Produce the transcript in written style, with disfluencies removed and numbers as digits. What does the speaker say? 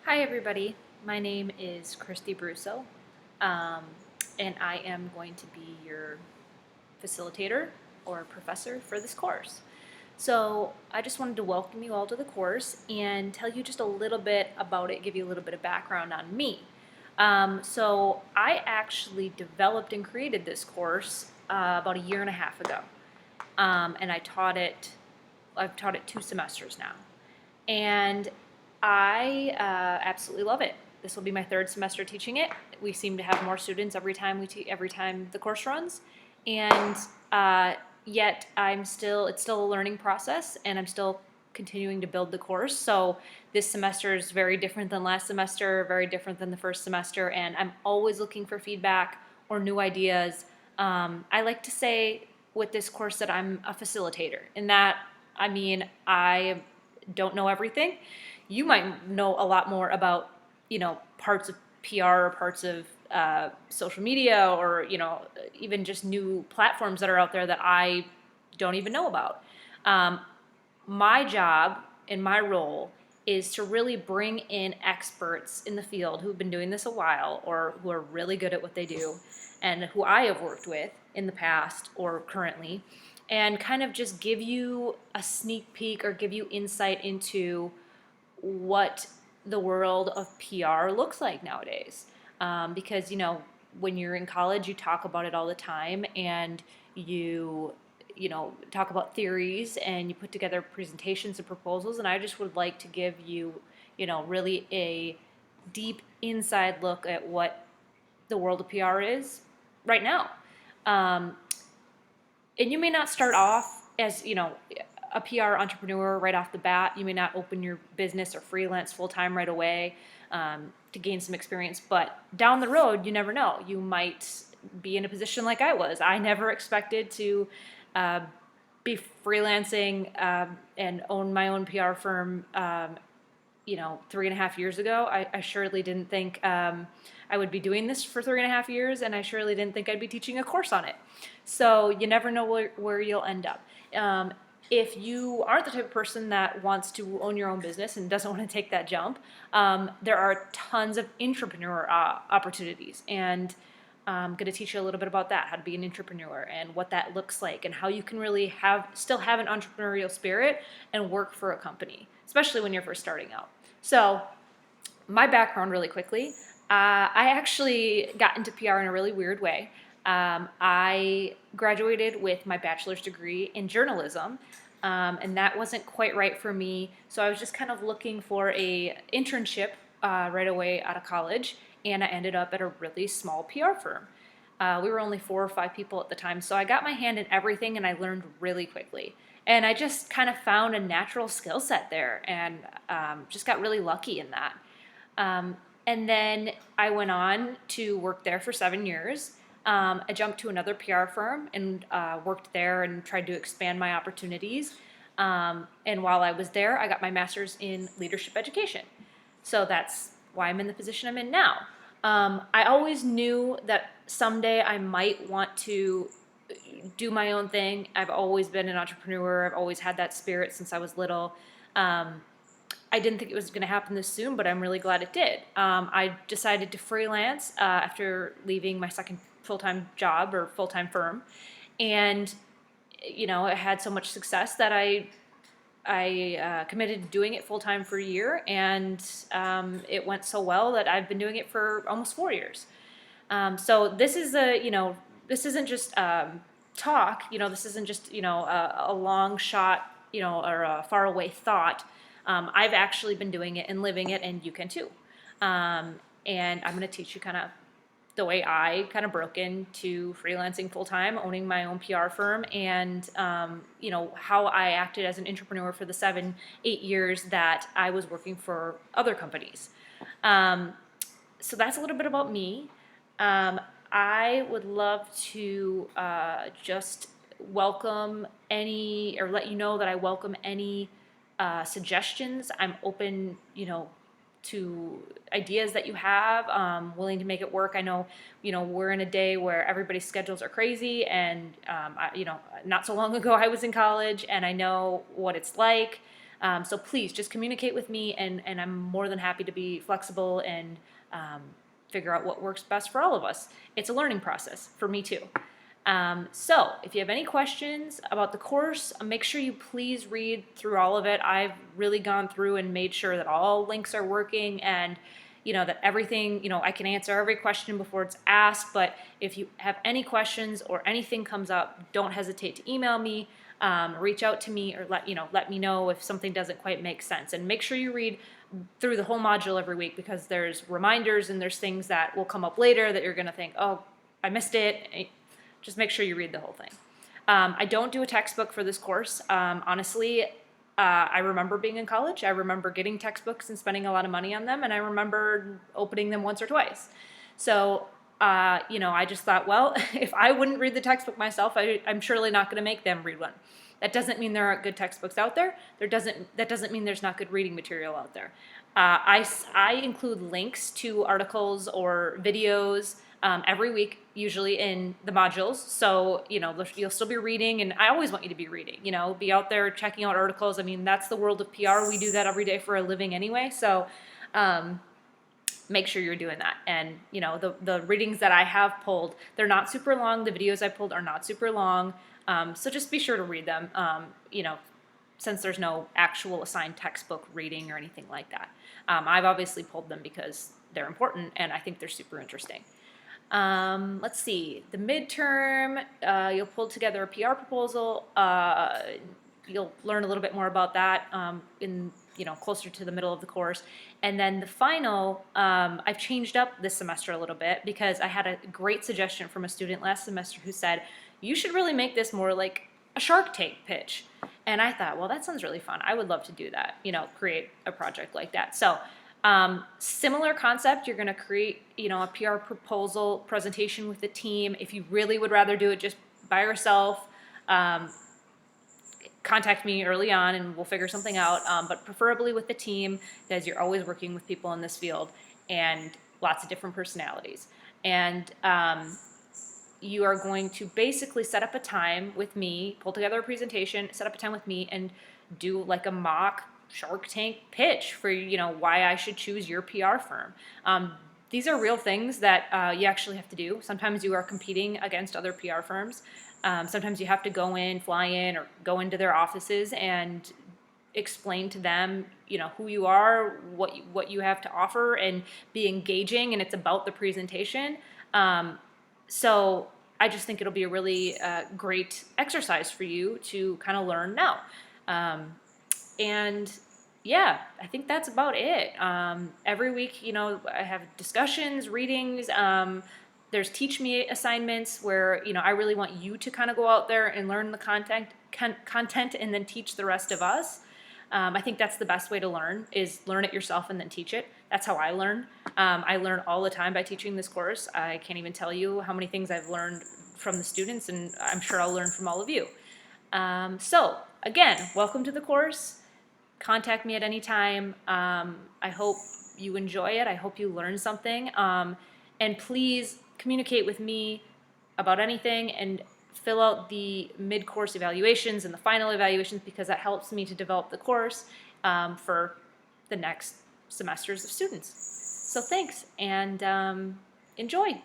Hi everybody, my name is Christy Brusso, um, and I am going to be your facilitator or professor for this course. So I just wanted to welcome you all to the course and tell you just a little bit about it, give you a little bit of background on me. So I actually developed and created this course about a year and a half ago, and I've taught it 2 semesters now. And I absolutely love it. This will be my third semester teaching it. We seem to have more students every time every time the course runs, and yet it's still a learning process, and I'm still continuing to build the course. So this semester is very different than last semester, very different than the first semester, and I'm always looking for feedback or new ideas. I like to say with this course that I'm a facilitator, and that I mean I don't know everything. You might know a lot more about, parts of PR or parts of social media or, even just new platforms that are out there that I don't even know about. Um, my job and my role is to really bring in experts in the field who've been doing this a while or who are really good at what they do and who I have worked with in the past or currently, and kind of just give you a sneak peek or give you insight into what the world of PR looks like nowadays. Because, when you're in college, you talk about it all the time, and talk about theories, and you put together presentations and proposals. And I just would like to give you, really a deep inside look at what the world of PR is right now. Um, and you may not start off as, a PR entrepreneur right off the bat. You may not open your business or freelance full time right away to gain some experience. But down the road, you never know. You might be in a position like I was. I never expected to uh, be freelancing and own my own PR firm 3.5 years ago. I surely didn't think I would be doing this for 3.5 years, and I surely didn't think I'd be teaching a course on it. So you never know where you'll end up. If you aren't the type of person that wants to own your own business and doesn't want to take that jump, there are tons of entrepreneur opportunities. And I'm going to teach you a little bit about that, how to be an entrepreneur and what that looks like, and how you can really still have an entrepreneurial spirit and work for a company, especially when you're first starting out. So my background really quickly, I actually got into PR in a really weird way. I graduated with my bachelor's degree in journalism, and that wasn't quite right for me. So I was just kind of looking for a internship right away out of college, and I ended up at a really small PR firm. We were only 4 or 5 people at the time, so I got my hand in everything, and I learned really quickly. And I just kind of found a natural skill set there, and just got really lucky in that. And then I went on to work there for 7 years. I jumped to another PR firm and worked there and tried to expand my opportunities. And while I was there, I got my master's in leadership education. So that's why I'm in the position I'm in now. I always knew that someday I might want to do my own thing. I've always been an entrepreneur. I've always had that spirit since I was little. I didn't think it was going to happen this soon, but I'm really glad it did. I decided to freelance after leaving my second full-time job or full-time firm, and I had so much success that I committed to doing it full-time for a year, and it went so well that I've been doing it for almost 4 years. So this isn't just talk. This isn't just a long shot, or a faraway thought. I've actually been doing it and living it, and you can too. And I'm going to teach you kind of the way I kind of broke into freelancing full time, owning my own PR firm, and how I acted as an entrepreneur for the 7, 8 years that I was working for other companies. So that's a little bit about me. I would love to just welcome let you know that I welcome any suggestions. I'm open, to ideas that you have, willing to make it work. I know, we're in a day where everybody's schedules are crazy, and not so long ago I was in college, and I know what it's like. So please just communicate with me, and I'm more than happy to be flexible and figure out what works best for all of us. It's a learning process for me too. So if you have any questions about the course, make sure you please read through all of it. I've really gone through and made sure that all links are working, and that everything, I can answer every question before it's asked. But if you have any questions or anything comes up, don't hesitate to email me, reach out to me, or let me know if something doesn't quite make sense. And make sure you read through the whole module every week, because there's reminders and there's things that will come up later that you're going to think, oh, I missed it. Just make sure you read the whole thing. I don't do a textbook for this course. Honestly, I remember being in college. I remember getting textbooks and spending a lot of money on them, and I remember opening them once or twice. So, I just thought, well, if I wouldn't read the textbook myself, I'm surely not going to make them read one. That doesn't mean there aren't good textbooks out there. That doesn't mean there's not good reading material out there. I include links to articles or videos every week, usually in the modules. So, you'll still be reading, and I always want you to be reading, be out there checking out articles. I mean, that's the world of PR. We do that every day for a living anyway. So, make sure you're doing that. And, the readings that I have pulled, they're not super long. The videos I pulled are not super long. So just be sure to read them, since there's no actual assigned textbook reading or anything like that. I've obviously pulled them because they're important, and I think they're super interesting. Let's see, the midterm, you'll pull together a PR proposal. You'll learn a little bit more about that in closer to the middle of the course. And then the final, I've changed up this semester a little bit, because I had a great suggestion from a student last semester who said, you should really make this more like a Shark Tank pitch. And I thought, well, that sounds really fun. I would love to do that, create a project like that. So similar concept, you're going to create, a PR proposal presentation with the team. If you really would rather do it just by yourself, contact me early on and we'll figure something out, but preferably with the team, because you're always working with people in this field and lots of different personalities. And you are going to basically set up a time with me, pull together a presentation, set up a time with me, and do like a mock Shark Tank pitch for why I should choose your PR firm. These are real things that you actually have to do. Sometimes you are competing against other PR firms. Sometimes you have to fly in, or go into their offices and explain to them, who you are, what you have to offer, and be engaging. And it's about the presentation. So I just think it'll be a really great exercise for you to kind of learn now. And yeah, I think that's about it. Every week, I have discussions, readings. There's teach me assignments where, I really want you to kind of go out there and learn the content and then teach the rest of us. I think that's the best way to learn, is learn it yourself and then teach it. That's how I learn. I learn all the time by teaching this course. I can't even tell you how many things I've learned from the students, and I'm sure I'll learn from all of you. So again, welcome to the course. Contact me at any time. I hope you enjoy it. I hope you learn something. And please communicate with me about anything, and fill out the mid-course evaluations and the final evaluations, because that helps me to develop the course for the next semesters of students. So thanks, and enjoy.